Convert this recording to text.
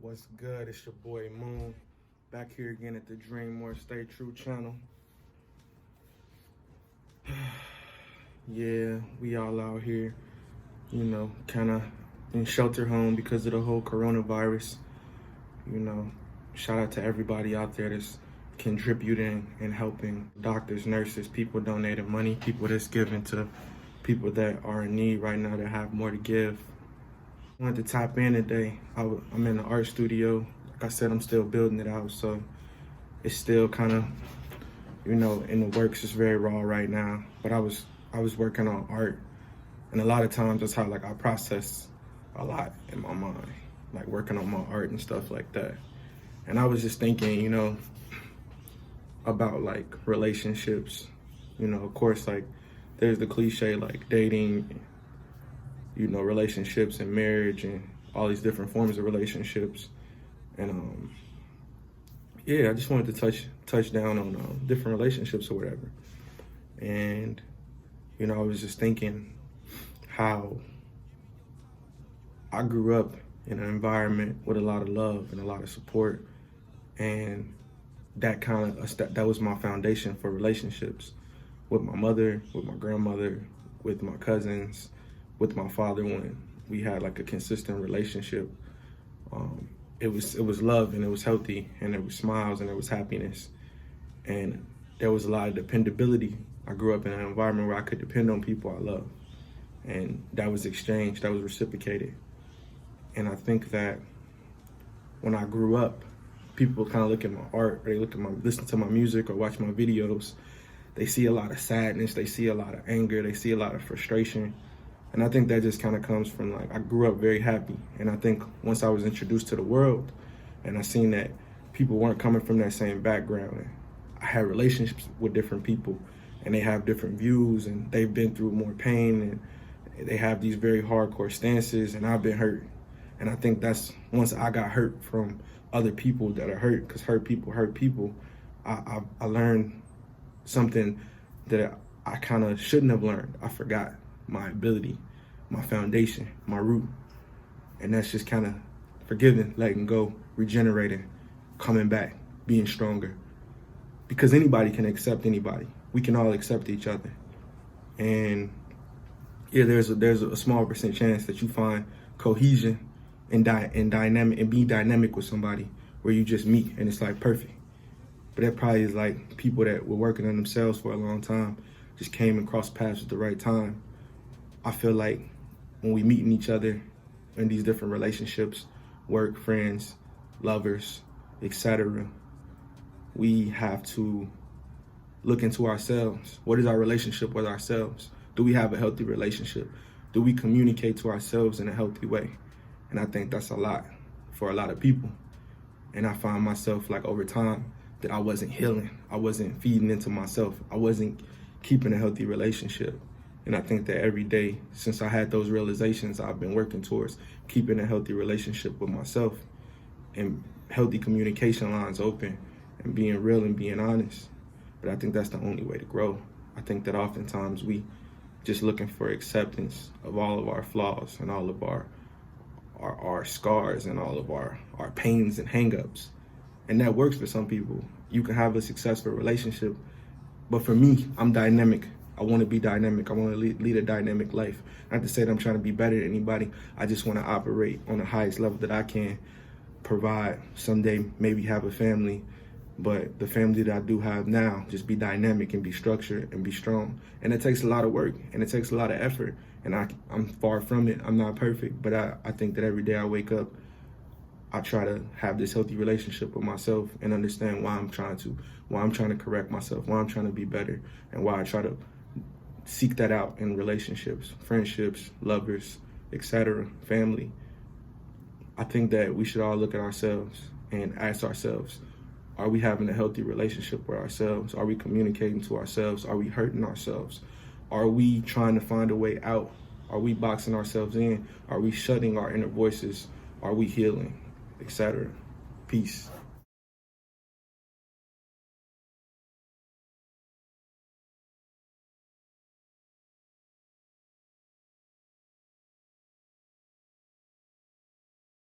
What's good? It's your boy Moon, back here again at the Dream More Stay True channel. Yeah, we all out here, kind of in shelter home because of the whole coronavirus. Shout out to everybody out there that's contributing and helping doctors, nurses, people donating money, people that's giving to people that are in need right now that have more to give. I wanted to tap in today. I'm in the art studio. Like I said, I'm still building it out, so it's still kind of, in the works. It's very raw right now. But I was working on art, and a lot of times that's how I process a lot in my mind, like working on my art and stuff like that. And I was just thinking, about relationships. Of course, there's the cliche dating, relationships and marriage and all these different forms of relationships. And I just wanted to touch down on different relationships or whatever. And I was just thinking how I grew up in an environment with a lot of love and a lot of support, and that was my foundation for relationships with my mother, with my grandmother, with my cousins, with my father. When we had a consistent relationship, it was love, and it was healthy, and there was smiles, and there was happiness, and there was a lot of dependability. I grew up in an environment where I could depend on people I love, and that was exchanged, that was reciprocated. And I think that when I grew up, people kind of look at my art, or they listen to my music or watch my videos, they see a lot of sadness, they see a lot of anger, they see a lot of frustration. And I think that just kind of comes from I grew up very happy. And I think once I was introduced to the world and I seen that people weren't coming from that same background, and I had relationships with different people, and they have different views, and they've been through more pain, and they have these very hardcore stances, and I've been hurt. And I think that's once I got hurt from other people that are hurt, because hurt people, I learned something that I kind of shouldn't have learned. I forgot my ability, my foundation, my root. And that's just kind of forgiving, letting go, regenerating, coming back, being stronger. Because anybody can accept anybody. We can all accept each other. And yeah, there's a small percent chance that you find cohesion and dynamic, and be dynamic with somebody where you just meet and it's perfect. But that probably is people that were working on themselves for a long time, just came and crossed paths at the right time. I feel like when we meet each other in these different relationships, work, friends, lovers, etc., we have to look into ourselves. What is our relationship with ourselves? Do we have a healthy relationship? Do we communicate to ourselves in a healthy way? And I think that's a lot for a lot of people. And I find myself over time that I wasn't healing. I wasn't feeding into myself. I wasn't keeping a healthy relationship. And I think that every day since I had those realizations, I've been working towards keeping a healthy relationship with myself, and healthy communication lines open, and being real and being honest. But I think that's the only way to grow. I think that oftentimes we just looking for acceptance of all of our flaws and all of our scars and all of our pains and hangups. And that works for some people. You can have a successful relationship, but for me, I'm dynamic. I want to be dynamic. I want to lead a dynamic life. Not to say that I'm trying to be better than anybody. I just want to operate on the highest level that I can, provide, someday maybe have a family, but the family that I do have now, just be dynamic and be structured and be strong. And it takes a lot of work, and it takes a lot of effort. And I'm far from it. I'm not perfect, but I think that every day I wake up, I try to have this healthy relationship with myself and understand why I'm trying to correct myself, why I'm trying to be better, and why I try to seek that out in relationships, friendships, lovers, etc., family. I think that we should all look at ourselves and ask ourselves, are we having a healthy relationship with ourselves? Are we communicating to ourselves? Are we hurting ourselves? Are we trying to find a way out? Are we boxing ourselves in? Are we shutting our inner voices? Are we healing, etc.? Peace.